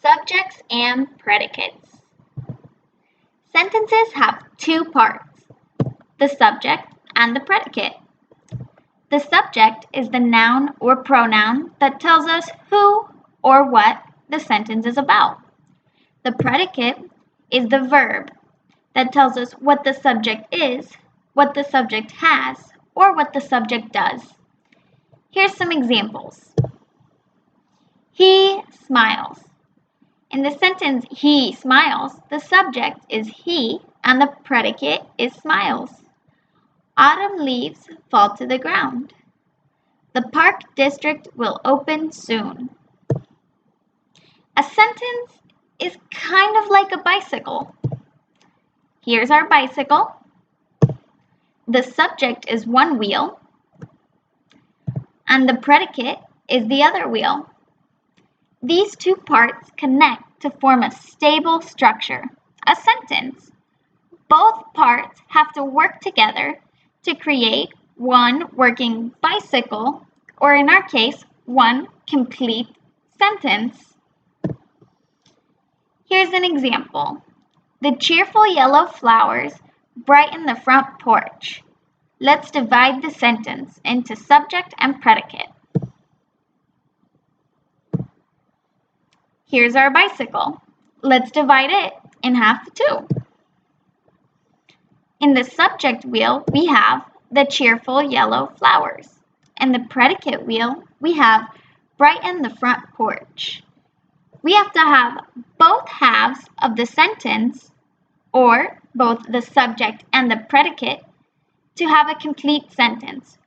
Subjects and predicates. Sentences have two parts, the subject and the predicate. The subject is the noun or pronoun that tells us who or what the sentence is about. The predicate is the verb that tells us what the subject is, what the subject has, or what the subject does. Here's some examples. He smiles. In the sentence, he smiles, the subject is he and the predicate is smiles. Autumn leaves fall to the ground. The park district will open soon. A sentence is kind of like a bicycle. Here's our bicycle. The subject is one wheel and the predicate is the other wheel. These two parts connect to form a stable structure, a sentence. Both parts have to work together to create one working bicycle, or in our case, one complete sentence. Here's an example. The cheerful yellow flowers brighten the front porch. Let's divide the sentence into subject and predicate. Here's our bicycle. Let's divide it in half too. In the subject wheel, we have the cheerful yellow flowers. In the predicate wheel, we have brighten the front porch. We have to have both halves of the sentence, or both the subject and the predicate, to have a complete sentence,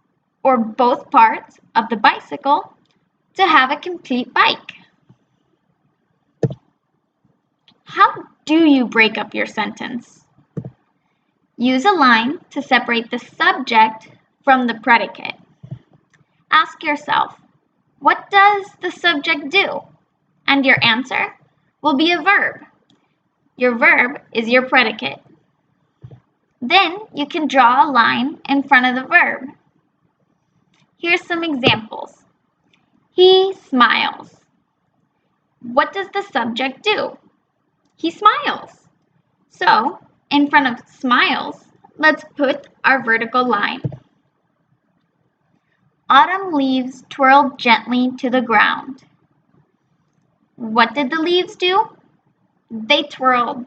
or both parts of the bicycle to have a complete bike. How do you break up your sentence? Use a line to separate the subject from the predicate. Ask yourself, what does the subject do? And your answer will be a verb. Your verb is your predicate. Then you can draw a line in front of the verb. Here's some examples. He smiles. What does the subject do? He smiles. So, in front of smiles, let's put our vertical line. Autumn leaves twirled gently to the ground. What did the leaves do? They twirled.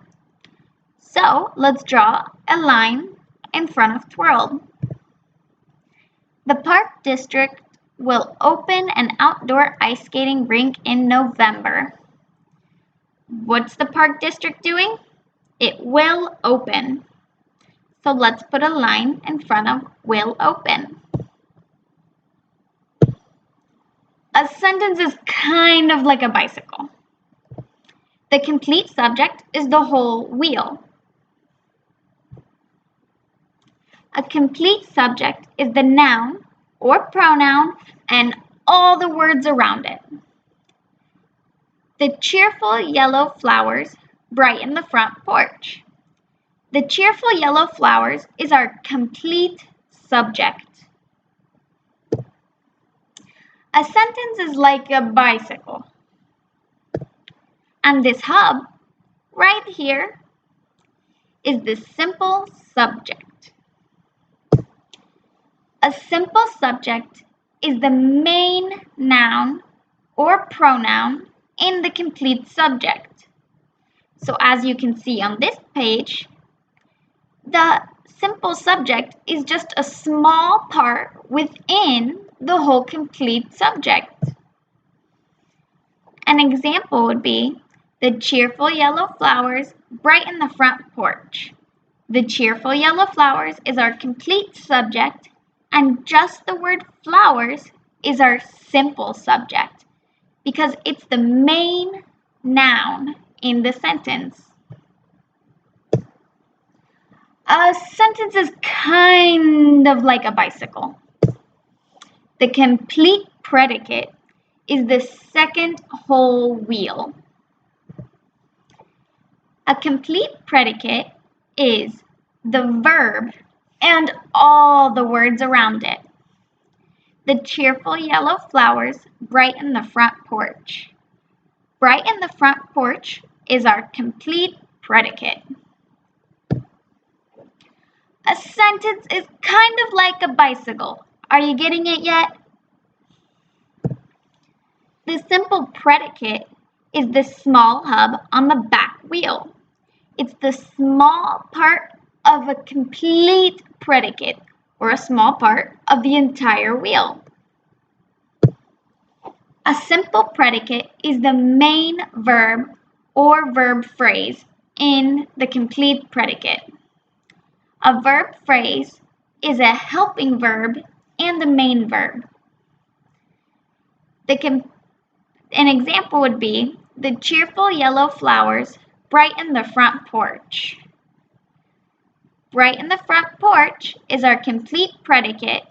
So, let's draw a line in front of twirled. The park district will open an outdoor ice skating rink in November. What's the park district doing? It will open. So let's put a line in front of will open. A sentence is kind of like a bicycle. The complete subject is the whole wheel. A complete subject is the noun or pronoun and all the words around it. The cheerful yellow flowers brighten the front porch. The cheerful yellow flowers is our complete subject. A sentence is like a bicycle. And this hub right here is the simple subject. A simple subject is the main noun or pronoun in the complete subject. So as you can see on this page, the simple subject is just a small part within the whole complete subject. An example would be, the cheerful yellow flowers brighten the front porch. The cheerful yellow flowers is our complete subject, and just the word flowers is our simple subject, because it's the main noun in the sentence. A sentence is kind of like a bicycle. The complete predicate is the second whole wheel. A complete predicate is the verb and all the words around it. The cheerful yellow flowers brighten the front porch. Brighten the front porch is our complete predicate. A sentence is kind of like a bicycle. Are you getting it yet? The simple predicate is the small hub on the back wheel. It's the small part of a complete predicate, or a small part of the entire wheel. A simple predicate is the main verb or verb phrase in the complete predicate. A verb phrase is a helping verb and the main verb. An example would be, the cheerful yellow flowers brighten the front porch. Brighten the front porch is our complete predicate,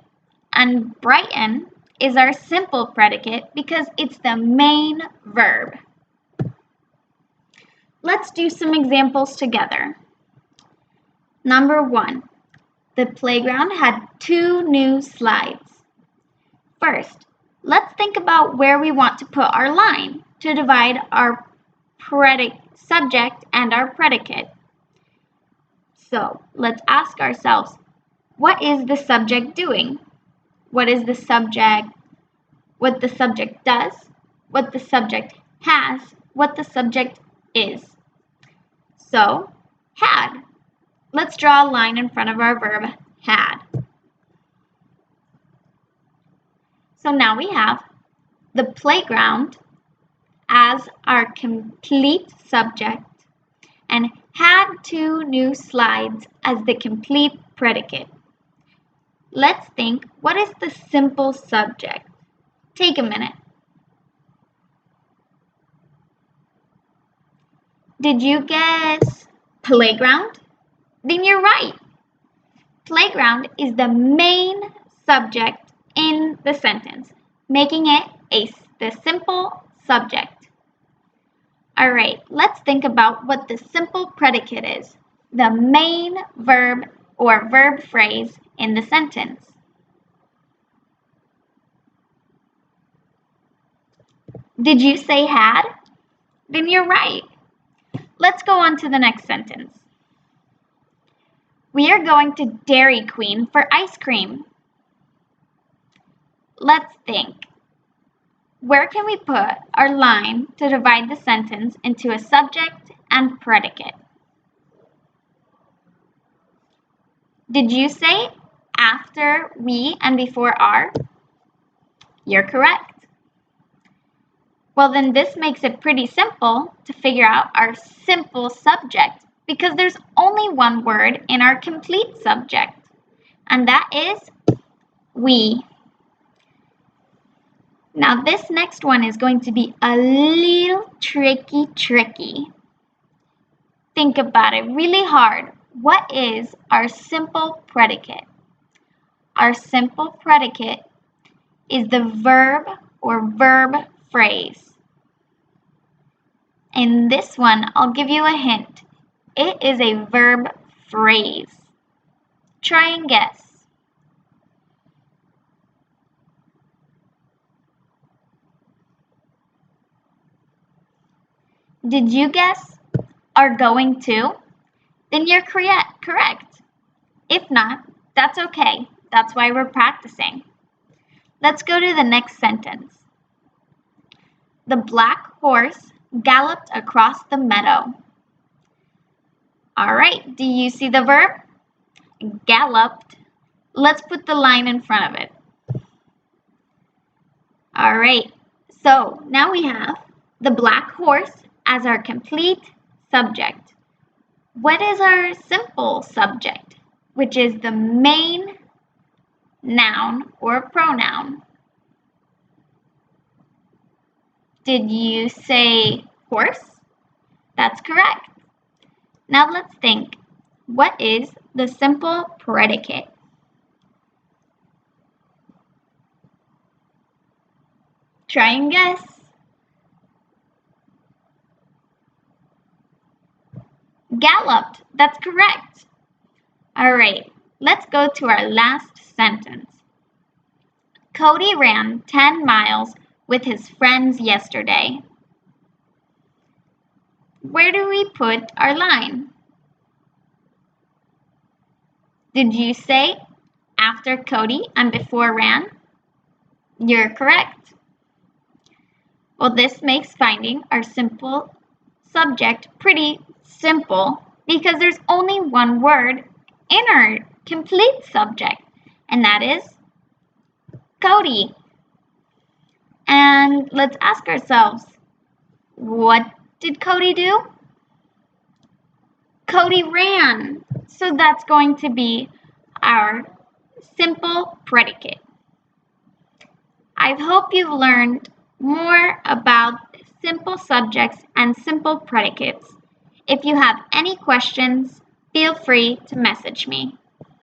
and brighten is our simple predicate because it's the main verb. Let's do some examples together. Number 1. The playground had 2 new slides. First, let's think about where we want to put our line to divide our subject and our predicate. So, let's ask ourselves, what is the subject doing? What is the subject? What the subject does? What the subject has? What the subject is? So, had. Let's draw a line in front of our verb had. So now we have the playground as our complete subject and had 2 new slides as the complete predicate. Let's think, what is the simple subject? Take a minute. Did you guess playground? Then you're right. Playground is the main subject in the sentence, making it the simple subject. Alright, let's think about what the simple predicate is, the main verb or verb phrase in the sentence. Did you say had? Then you're right. Let's go on to the next sentence. We are going to Dairy Queen for ice cream. Let's think. Where can we put our line to divide the sentence into a subject and predicate? Did you say after we and before are? You're correct. Well, then this makes it pretty simple to figure out our simple subject because there's only one word in our complete subject, and that is we. Now this next one is going to be a little tricky. Think about it really hard. What is our simple predicate? Our simple predicate is the verb or verb phrase. In this one, I'll give you a hint. It is a verb phrase. Try and guess. Did you guess are going to? Then you're correct. If not, that's okay. That's why we're practicing. Let's go to the next sentence. The black horse galloped across the meadow. All right, do you see the verb? Galloped. Let's put the line in front of it. All right, so now we have the black horse as our complete subject. What is our simple subject, which is the main noun or pronoun? Did you say horse? That's correct. Now let's think. What is the simple predicate? Try and guess. Galloped. That's correct. All right, let's go to our last sentence. Cody ran 10 miles with his friends yesterday. Where do we put our line? Did you say after Cody and before ran? You're correct. Well, this makes finding our simple subject pretty simple because there's only one word in our complete subject, and that is Cody. And let's ask ourselves, what did Cody do? Cody ran. So that's going to be our simple predicate. I hope you've learned more about simple subjects and simple predicates. If you have any questions, feel free to message me.